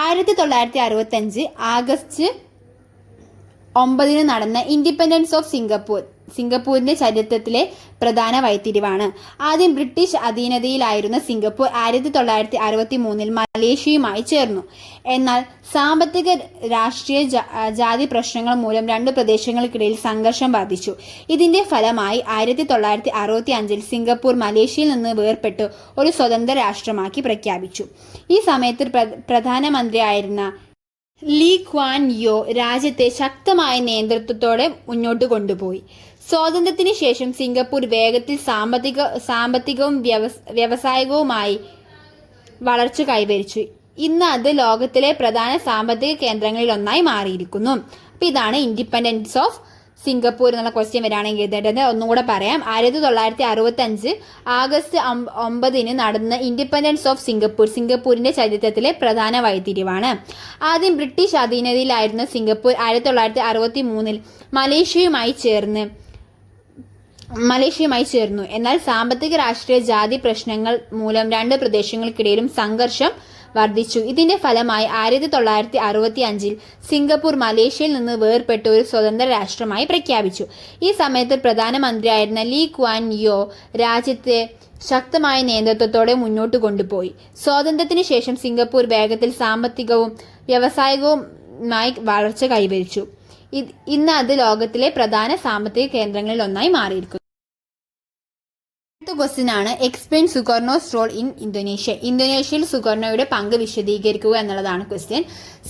1965 ആഗസ്റ്റ് 9 നടന്ന ഇൻഡിപെൻഡൻസ് ഓഫ് സിംഗപ്പൂരിന്റെ ചരിത്രത്തിലെ പ്രധാന വഴിത്തിരിവാണ്. ആദ്യം ബ്രിട്ടീഷ് അധീനതയിലായിരുന്ന സിംഗപ്പൂർ 1963 മലേഷ്യയുമായി ചേർന്നു. എന്നാൽ സാമ്പത്തിക, രാഷ്ട്രീയ, ജാതി പ്രശ്നങ്ങൾ മൂലം രണ്ടു പ്രദേശങ്ങൾക്കിടയിൽ സംഘർഷം വർദ്ധിച്ചു. ഇതിന്റെ ഫലമായി 1965 സിംഗപ്പൂർ മലേഷ്യയിൽ നിന്ന് വേർപെട്ട് ഒരു സ്വതന്ത്ര രാഷ്ട്രമാക്കി പ്രഖ്യാപിച്ചു. ഈ സമയത്ത് പ്രധാനമന്ത്രിയായിരുന്ന ലീ ക്വാൻ യോ രാജ്യത്തെ ശക്തമായ നേതൃത്വത്തോടെ മുന്നോട്ട് കൊണ്ടുപോയി. സ്വാതന്ത്ര്യത്തിന് ശേഷം സിംഗപ്പൂർ വേഗത്തിൽ സാമ്പത്തികവും വ്യവസായികവുമായി വളർച്ച കൈവരിച്ചു. ഇന്ന് അത് ലോകത്തിലെ പ്രധാന സാമ്പത്തിക കേന്ദ്രങ്ങളിൽ ഒന്നായി മാറിയിരിക്കുന്നു. അപ്പോൾ ഇതാണ് ഇൻഡിപെൻഡൻസ് ഓഫ് സിംഗപ്പൂർ എന്നുള്ള ക്വസ്റ്റ്യൻ വരാണെങ്കിൽ എഴുതേണ്ടത്. ഒന്നുകൂടെ പറയാം. 1965 ആഗസ്റ്റ് 9 നടന്ന ഇൻഡിപെൻഡൻസ് ഓഫ് സിംഗപ്പൂരിന്റെ ചരിത്രത്തിലെ പ്രധാന വഴിത്തിരിവാണ്. ആദ്യം ബ്രിട്ടീഷ് അധീനതയിലായിരുന്ന സിംഗപ്പൂർ 1963 മലേഷ്യയുമായി ചേർന്നു. എന്നാൽ സാമ്പത്തിക, രാഷ്ട്രീയ, ജാതി പ്രശ്നങ്ങൾ മൂലം രണ്ട് പ്രദേശങ്ങൾക്കിടയിലും സംഘർഷം വർദ്ധിച്ചു. ഇതിന്റെ ഫലമായി 1965 സിംഗപ്പൂർ മലേഷ്യയിൽ നിന്ന് വേർപെട്ട് ഒരു സ്വതന്ത്ര രാഷ്ട്രമായി പ്രഖ്യാപിച്ചു. ഈ സമയത്ത് പ്രധാനമന്ത്രിയായിരുന്ന ലീ ക്വാൻ യോ രാജ്യത്തെ ശക്തമായ നേതൃത്വത്തോടെ മുന്നോട്ട് കൊണ്ടുപോയി. സ്വാതന്ത്ര്യത്തിന് ശേഷം സിംഗപ്പൂർ വേഗത്തിൽ സാമ്പത്തികവും വ്യവസായികവുമായി വളർച്ച കൈവരിച്ചു. ഇന്ന് അത് ലോകത്തിലെ പ്രധാന സാമ്പത്തിക കേന്ദ്രങ്ങളിൽ ഒന്നായി മാറിയിരിക്കുന്നു. അടുത്ത ക്വസ്റ്റ്യൻ ആണ് explain Sukarno's role in Indonesia. ഇന്തോനേഷ്യയിൽ സുകർണോയുടെ പങ്ക് വിശദീകരിക്കുക എന്നുള്ളതാണ് ക്വസ്റ്റ്യൻ.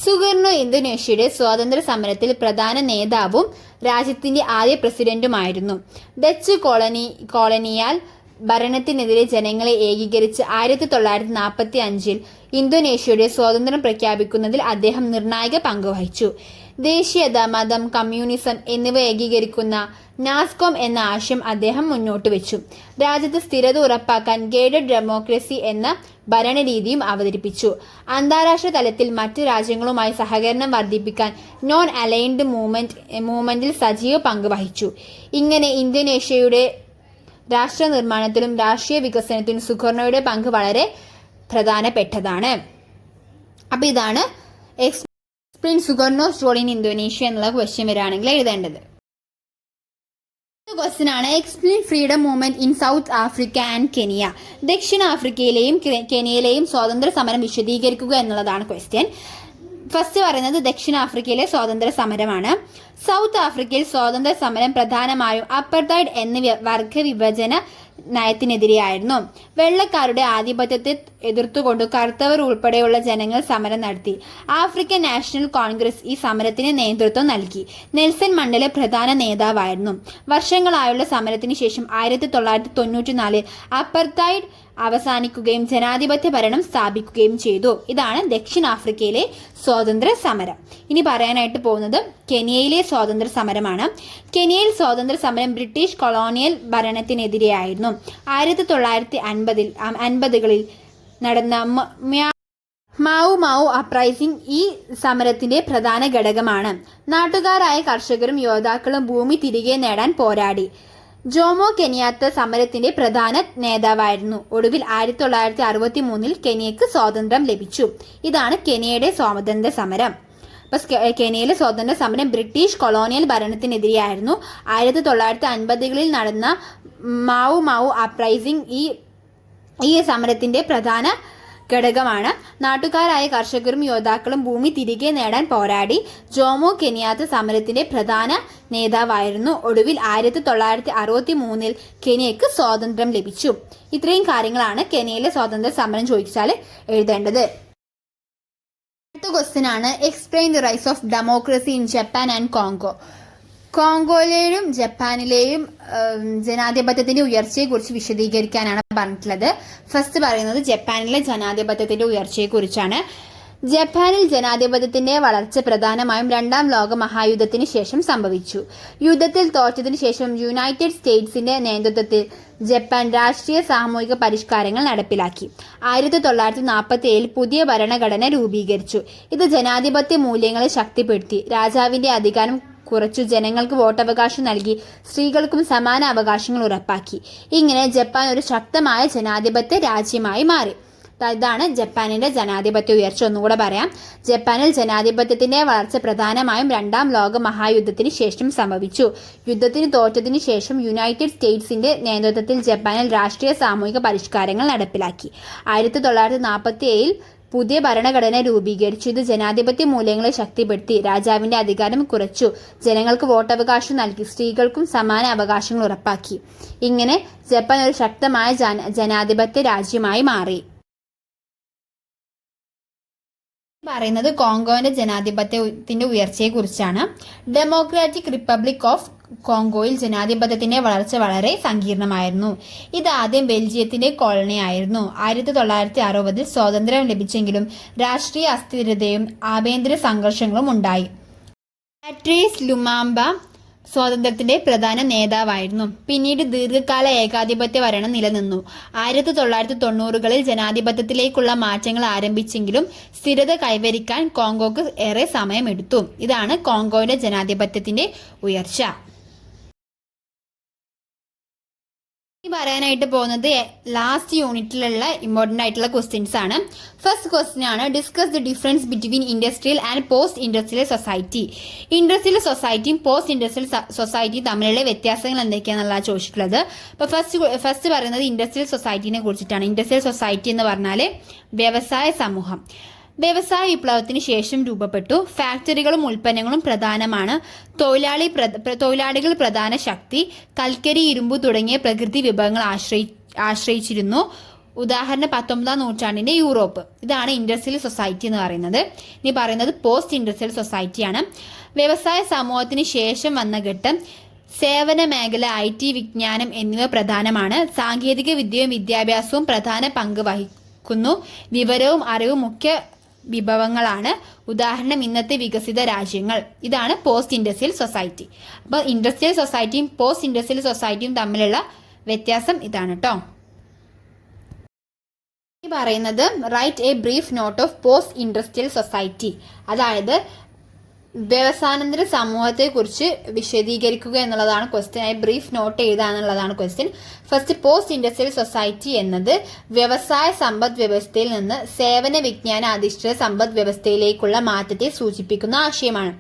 സുകർണോ ഇന്തോനേഷ്യയുടെ സ്വാതന്ത്ര്യ സമരത്തിൽ പ്രധാന നേതാവും രാജ്യത്തിന്റെ ആദ്യ പ്രസിഡന്റുമായിരുന്നു. ഡച്ച് കോളനിയാൽ ഭരണത്തിനെതിരെ ജനങ്ങളെ ഏകീകരിച്ച് 1945 ഇന്തോനേഷ്യയുടെ സ്വാതന്ത്ര്യം പ്രഖ്യാപിക്കുന്നതിൽ അദ്ദേഹം നിർണായക പങ്ക് വഹിച്ചു. ദേശീയത, മതം, കമ്മ്യൂണിസം എന്നിവ ഏകീകരിക്കുന്ന നാസ്കോം എന്ന ആശയം അദ്ദേഹം മുന്നോട്ട് വെച്ചു. രാജ്യത്ത് സ്ഥിരത ഉറപ്പാക്കാൻ ഗൈഡഡ് ഡെമോക്രസി എന്ന ഭരണരീതിയും അവതരിപ്പിച്ചു. അന്താരാഷ്ട്ര തലത്തിൽ മറ്റ് രാജ്യങ്ങളുമായി സഹകരണം വർദ്ധിപ്പിക്കാൻ നോൺ അലൈൻഡ് മൂവ്മെന്റിൽ സജീവ പങ്ക് വഹിച്ചു. ഇങ്ങനെ ഇന്തോനേഷ്യയുടെ രാഷ്ട്ര നിർമ്മാണത്തിലും രാഷ്ട്രീയ വികസനത്തിലും സുകർണോയുടെ പങ്ക് വളരെ പ്രധാനപ്പെട്ടതാണ്. അപ്പോൾ ഇതാണ് explain Sukarno's role in Indonesia എന്നുള്ള ക്വസ്റ്റ്യൻ വരികയാണെങ്കിൽ എഴുതേണ്ടത്. ക്വസ്റ്റ്യൻ ആണ് explain freedom movement in South Africa and Kenya. ദക്ഷിണാഫ്രിക്കയിലെയും കെനിയയിലെയും സ്വാതന്ത്ര്യ സമരം വിശദീകരിക്കുക എന്നുള്ളതാണ് ക്വസ്റ്റ്യൻ. ഫസ്റ്റ് പറയുന്നത് ദക്ഷിണാഫ്രിക്കയിലെ സ്വാതന്ത്ര്യ സമരമാണ്. സൗത്ത് ആഫ്രിക്കയിൽ സ്വാതന്ത്ര്യ സമരം പ്രധാനമായും അപ്പർത്തൈഡ് എന്ന വർഗവിഭജന നയത്തിനെതിരെയായിരുന്നു. വെള്ളക്കാരുടെ ആധിപത്യത്തെ എതിർത്തുകൊണ്ട് കറുത്തവർ ഉൾപ്പെടെയുള്ള ജനങ്ങൾ സമരം നടത്തി. ആഫ്രിക്കൻ നാഷണൽ കോൺഗ്രസ് ഈ സമരത്തിന് നേതൃത്വം നൽകി. നെൽസൺ മണ്ടേല പ്രധാന നേതാവായിരുന്നു. വർഷങ്ങളായുള്ള സമരത്തിന് ശേഷം 1994 അപ്പർത്തൈഡ് അവസാനിക്കുകയും ജനാധിപത്യ ഭരണം സ്ഥാപിക്കുകയും ചെയ്തു. ഇതാണ് ദക്ഷിണാഫ്രിക്കയിലെ സ്വാതന്ത്ര്യ സമരം. ഇനി പറയാനായിട്ട് പോകുന്നത് കെനിയയിലെ സ്വാതന്ത്ര്യ സമരമാണ്. കെനിയയിൽ സ്വാതന്ത്ര്യ സമരം ബ്രിട്ടീഷ് കൊളോണിയൽ ഭരണത്തിനെതിരെയായിരുന്നു. 1950കളിൽ നടന്ന മാവു അപ്രൈസിംഗ് ഈ സമരത്തിന്റെ പ്രധാന ഘടകമാണ്. നാട്ടുകാരായ കർഷകരും യോദ്ധാക്കളും ഭൂമി തിരികെ നേടാൻ പോരാടി. ജോമോ കെനിയാത്ത സമരത്തിന്റെ പ്രധാന നേതാവായിരുന്നു. ഒടുവിൽ 1963 കെനിയക്ക് സ്വാതന്ത്ര്യം ലഭിച്ചു. ഇതാണ് കെനിയയുടെ സ്വാതന്ത്ര്യ സമരം. കെനിയയിലെ സ്വാതന്ത്ര്യ സമരം ബ്രിട്ടീഷ് കൊളോണിയൽ ഭരണത്തിനെതിരെയായിരുന്നു. 1950കളിൽ നടന്ന മാവു അപ്രൈസിംഗ് ഈ സമരത്തിന്റെ പ്രധാന ഘടകമാണ്. നാട്ടുകാരായ കർഷകരും യോദ്ധാക്കളും ഭൂമി തിരികെ നേടാൻ പോരാടി. ജോമോ കെനിയാത്ത സമരത്തിന്റെ പ്രധാന നേതാവായിരുന്നു. ഒടുവിൽ 1963 കെനിയക്ക് സ്വാതന്ത്ര്യം ലഭിച്ചു. ഇത്രയും കാര്യങ്ങളാണ് കെനിയയിലെ സ്വാതന്ത്ര്യ സമരം ചോദിച്ചാൽ എഴുതേണ്ടത്. അടുത്ത ക്വസ്റ്റ്യൻ ആണ് explain the rise of democracy in Japan and Congo. കോങ്കോയിലെയും ജപ്പാനിലെയും ജനാധിപത്യത്തിന്റെ ഉയർച്ചയെക്കുറിച്ച് വിശദീകരിക്കാനാണ് പറഞ്ഞിട്ടുള്ളത്. ഫസ്റ്റ് പറയുന്നത് ജപ്പാനിലെ ജനാധിപത്യത്തിന്റെ ഉയർച്ചയെക്കുറിച്ചാണ്. ജപ്പാനിൽ ജനാധിപത്യത്തിന്റെ വളർച്ച പ്രധാനമായും രണ്ടാം ലോക മഹായുദ്ധത്തിന് ശേഷം സംഭവിച്ചു. യുദ്ധത്തിൽ തോറ്റതിനു ശേഷം യുണൈറ്റഡ് സ്റ്റേറ്റ്സിന്റെ നേതൃത്വത്തിൽ ജപ്പാൻ രാഷ്ട്രീയ സാമൂഹിക പരിഷ്കാരങ്ങൾ നടപ്പിലാക്കി. 1947 പുതിയ ഭരണഘടന രൂപീകരിച്ചു. ഇത് ജനാധിപത്യ മൂല്യങ്ങളെ ശക്തിപ്പെടുത്തി. രാജാവിന്റെ അധികാരം കുറച്ചു, ജനങ്ങൾക്ക് വോട്ടവകാശം നൽകി, സ്ത്രീകൾക്കും സമാന അവകാശങ്ങൾ ഉറപ്പാക്കി. ഇങ്ങനെ ജപ്പാൻ ഒരു ശക്തമായ ജനാധിപത്യ രാജ്യമായി മാറി. ഇതാണ് ജപ്പാനിന്റെ ജനാധിപത്യ ഉയർച്ച. ഒന്നുകൂടെ പറയാം. ജപ്പാനിൽ ജനാധിപത്യത്തിന്റെ വളർച്ച പ്രധാനമായും രണ്ടാം ലോക മഹായുദ്ധത്തിന് ശേഷം സംഭവിച്ചു. യുദ്ധത്തിന് തോറ്റതിനു ശേഷം യുണൈറ്റഡ് സ്റ്റേറ്റ്സിന്റെ നേതൃത്വത്തിൽ ജപ്പാനിൽ രാഷ്ട്രീയ സാമൂഹിക പരിഷ്കാരങ്ങൾ നടപ്പിലാക്കി. 1947 പുതിയ ഭരണഘടന രൂപീകരിച്ചു. ഇത് ജനാധിപത്യ മൂല്യങ്ങളെ ശക്തിപ്പെടുത്തി. രാജാവിന്റെ അധികാരം കുറച്ചു, ജനങ്ങൾക്ക് വോട്ടവകാശം നൽകി, സ്ത്രീകൾക്കും സമാന അവകാശങ്ങൾ ഉറപ്പാക്കി. ഇങ്ങനെ ജപ്പാൻ ഒരു ശക്തമായ ജനാധിപത്യ രാജ്യമായി മാറി. പറയുന്നത് കോങ്കോയുടെ ജനാധിപത്യത്തിന്റെ ഉയർച്ചയെ കുറിച്ചാണ്. ഡെമോക്രാറ്റിക് റിപ്പബ്ലിക് ഓഫ് കോങ്കോയിൽ ജനാധിപത്യത്തിന്റെ വളർച്ച വളരെ സങ്കീർണമായിരുന്നു. ഇത് ആദ്യം ബെൽജിയത്തിന്റെ കോളനി ആയിരുന്നു. 1960 സ്വാതന്ത്ര്യം ലഭിച്ചെങ്കിലും രാഷ്ട്രീയ അസ്ഥിരതയും ആഭ്യന്തര സംഘർഷങ്ങളും ഉണ്ടായി. പാട്രീസ് ലുമാംബ സ്വാതന്ത്ര്യത്തിന്റെ പ്രധാന നേതാവായിരുന്നു. പിന്നീട് ദീർഘകാല ഏകാധിപത്യ ഭരണം നിലനിന്നു. 1990കളിൽ ജനാധിപത്യത്തിലേക്കുള്ള മാറ്റങ്ങൾ ആരംഭിച്ചെങ്കിലും സ്ഥിരത കൈവരിക്കാൻ കോങ്കോക്ക് ഏറെ സമയമെടുത്തു. ഇതാണ് കോങ്കോയുടെ ജനാധിപത്യത്തിന്റെ ഉയർച്ച. പറയാനായിട്ട് പോകുന്നത് ലാസ്റ്റ് യൂണിറ്റിലുള്ള ഇമ്പോർട്ടൻ്റ് ആയിട്ടുള്ള ക്വസ്റ്റ്യൻസ് ആണ്. ഫസ്റ്റ് ക്വസ്റ്റ്യൻ ആണ് discuss the difference between industrial and post industrial society. Industrial സൊസൈറ്റിയും പോസ്റ്റ് ഇൻഡസ്ട്രിയൽ സൊസൈറ്റിയും തമ്മിലുള്ള വ്യത്യാസങ്ങൾ എന്തൊക്കെയാണെന്നുള്ളതാണ് ചോദിച്ചിട്ടുള്ളത്. അപ്പോൾ ഫസ്റ്റ് പറയുന്നത് ഇൻഡസ്ട്രിയൽ സൊസൈറ്റിനെ കുറിച്ചിട്ടാണ്. ഇൻഡസ്ട്രിയൽ സൊസൈറ്റി എന്ന് പറഞ്ഞാൽ വ്യവസായ സമൂഹം. വ്യവസായ വിപ്ലവത്തിന് ശേഷം രൂപപ്പെട്ടു. ഫാക്ടറികളും ഉൽപ്പന്നങ്ങളും പ്രധാനമാണ്. തൊഴിലാളികൾ പ്രധാന ശക്തി. കൽക്കരി, ഇരുമ്പ് തുടങ്ങിയ പ്രകൃതി വിഭവങ്ങൾ ആശ്രയിച്ചിരുന്നു. ഉദാഹരണം 19ാം നൂറ്റാണ്ടിന്റെ യൂറോപ്പ്. ഇതാണ് ഇൻഡസ്ട്രിയൽ സൊസൈറ്റി എന്ന് പറയുന്നത്. ഇനി പറയുന്നത് പോസ്റ്റ് ഇൻഡസ്ട്രിയൽ സൊസൈറ്റിയാണ്. വ്യവസായ സമൂഹത്തിന് ശേഷം വന്ന ഘട്ടം. സേവന മേഖല, IT, വിജ്ഞാനം എന്നിവ പ്രധാനമാണ്. സാങ്കേതിക വിദ്യയും വിദ്യാഭ്യാസവും പ്രധാന പങ്ക് വഹിക്കുന്നു. വിവരവും അറിവും മുഖ്യ വിഭവങ്ങളാണ്. ഉദാഹരണം ഇന്നത്തെ വികസിത രാജ്യങ്ങൾ. ഇതാണ് പോസ്റ്റ് ഇൻഡസ്ട്രിയൽ സൊസൈറ്റി. അപ്പോൾ ഇൻഡസ്ട്രിയൽ സൊസൈറ്റിയും പോസ്റ്റ് ഇൻഡസ്ട്രിയൽ സൊസൈറ്റിയും തമ്മിലുള്ള വ്യത്യാസം ഇതാണ് കേട്ടോ. പറയുന്നത് write a brief not of post industrial society. അതായത് വ്യവസായാനന്തര സമൂഹത്തെക്കുറിച്ച് വിശദീകരിക്കുക എന്നുള്ളതാണ് ക്വസ്റ്റ്യൻ. ആയി ബ്രീഫ് നോട്ട് എഴുതുക എന്നുള്ളതാണ് question. First, post industrial society എന്നത് വ്യവസായ സമ്പദ് വ്യവസ്ഥയിൽ നിന്ന് സേവന വിജ്ഞാന അധിഷ്ഠിത സമ്പദ് വ്യവസ്ഥയിലേക്കുള്ള മാറ്റത്തെ സൂചിപ്പിക്കുന്ന ആശയമാണ്.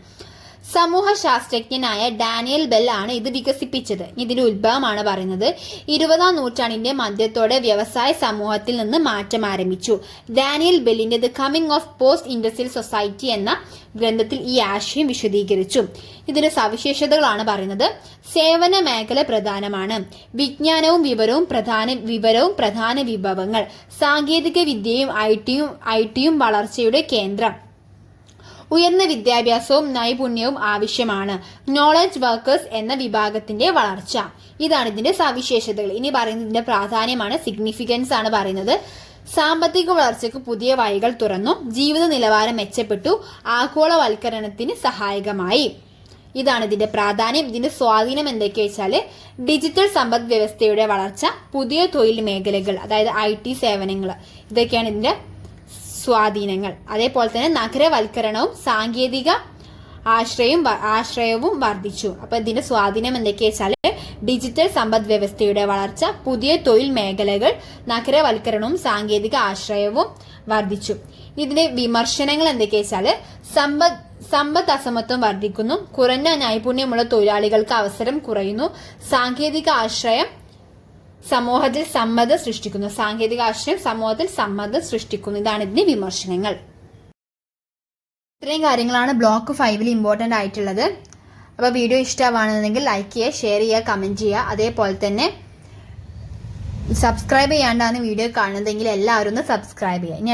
സമൂഹ ശാസ്ത്രജ്ഞനായ ഡാനിയൽ ബെൽ ആണ് ഇത് വികസിപ്പിച്ചത്. ഇതിന്റെ ഉത്ഭവമാണ് പറയുന്നത്. 20ാം നൂറ്റാണ്ടിന്റെ മധ്യത്തോടെ വ്യവസായ സമൂഹത്തിൽ നിന്ന് മാറ്റം ആരംഭിച്ചു. ഡാനിയൽ ബെല്ലിന്റെ the coming of post industrial society എന്ന ഗ്രന്ഥത്തിൽ ഈ ആശയം വിശദീകരിച്ചു. ഇതിന്റെ സവിശേഷതകളാണ് പറയുന്നത്. സേവന മേഖല പ്രധാനമാണ്. വിജ്ഞാനവും വിവരവും പ്രധാന വിഭവങ്ങൾ. സാങ്കേതിക വിദ്യയും ഐടിയും വളർച്ചയുടെ കേന്ദ്രം. ഉയർന്ന വിദ്യാഭ്യാസവും നൈപുണ്യവും ആവശ്യമാണ്. നോളജ് വർക്കേഴ്സ് എന്ന വിഭാഗത്തിന്റെ വളർച്ച. ഇതാണ് ഇതിന്റെ സവിശേഷതകൾ. ഇനി പറയുന്നതിന്റെ പ്രാധാന്യമാണ്, സിഗ്നിഫിക്കൻസ് ആണ് പറയുന്നത്. സാമ്പത്തിക വളർച്ചയ്ക്ക് പുതിയ വഴികൾ തുറന്നു. ജീവിത നിലവാരം മെച്ചപ്പെട്ടു. ആഗോളവൽക്കരണത്തിന് സഹായകമായി. ഇതാണ് ഇതിന്റെ പ്രാധാന്യം. ഇതിന്റെ സ്വാധീനം എന്തൊക്കെയാ വെച്ചാൽ ഡിജിറ്റൽ സമ്പദ് വ്യവസ്ഥയുടെ വളർച്ച, പുതിയ തൊഴിൽ മേഖലകൾ, അതായത് IT സേവനങ്ങൾ, ഇതൊക്കെയാണ് ഇതിന്റെ സ്വാധീനങ്ങൾ. അതേപോലെ തന്നെ നഗരവൽക്കരണവും സാങ്കേതിക ആശ്രയവും വർദ്ധിച്ചു. അപ്പൊ ഇതിന്റെ സ്വാധീനം എന്തൊക്കെയാ വെച്ചാൽ ഡിജിറ്റൽ സമ്പദ് വ്യവസ്ഥയുടെ വളർച്ച, പുതിയ തൊഴിൽ മേഖലകൾ, നഗരവൽക്കരണവും സാങ്കേതിക ആശ്രയവും വർദ്ധിച്ചു. ഇതിന്റെ വിമർശനങ്ങൾ എന്തൊക്കെയാ വെച്ചാൽ സമ്പദ് അസമത്വം വർദ്ധിക്കുന്നു. കുറഞ്ഞ നൈപുണ്യമുള്ള തൊഴിലാളികൾക്ക് അവസരം കുറയുന്നു. സാങ്കേതിക ആശ്രയം സമൂഹത്തിൽ സമ്മതം സൃഷ്ടിക്കുന്നു. സാങ്കേതിക ആശയം സമൂഹത്തിൽ സമ്മതം സൃഷ്ടിക്കുന്നു. ഇതാണ് ഇതിന്റെ വിമർശനങ്ങൾ. ഇത്രയും കാര്യങ്ങളാണ് ബ്ലോക്ക് 5 ഇമ്പോർട്ടൻ്റ് ആയിട്ടുള്ളത്. അപ്പോൾ വീഡിയോ ഇഷ്ടമാണെന്നുണ്ടെങ്കിൽ ലൈക്ക് ചെയ്യുക, ഷെയർ ചെയ്യുക, കമൻറ്റ് ചെയ്യുക. അതേപോലെ തന്നെ സബ്സ്ക്രൈബ് ചെയ്യാണ്ടാണ് വീഡിയോ കാണുന്നതെങ്കിൽ എല്ലാവരും ഒന്ന് സബ്സ്ക്രൈബ് ചെയ്യുക. ഇനി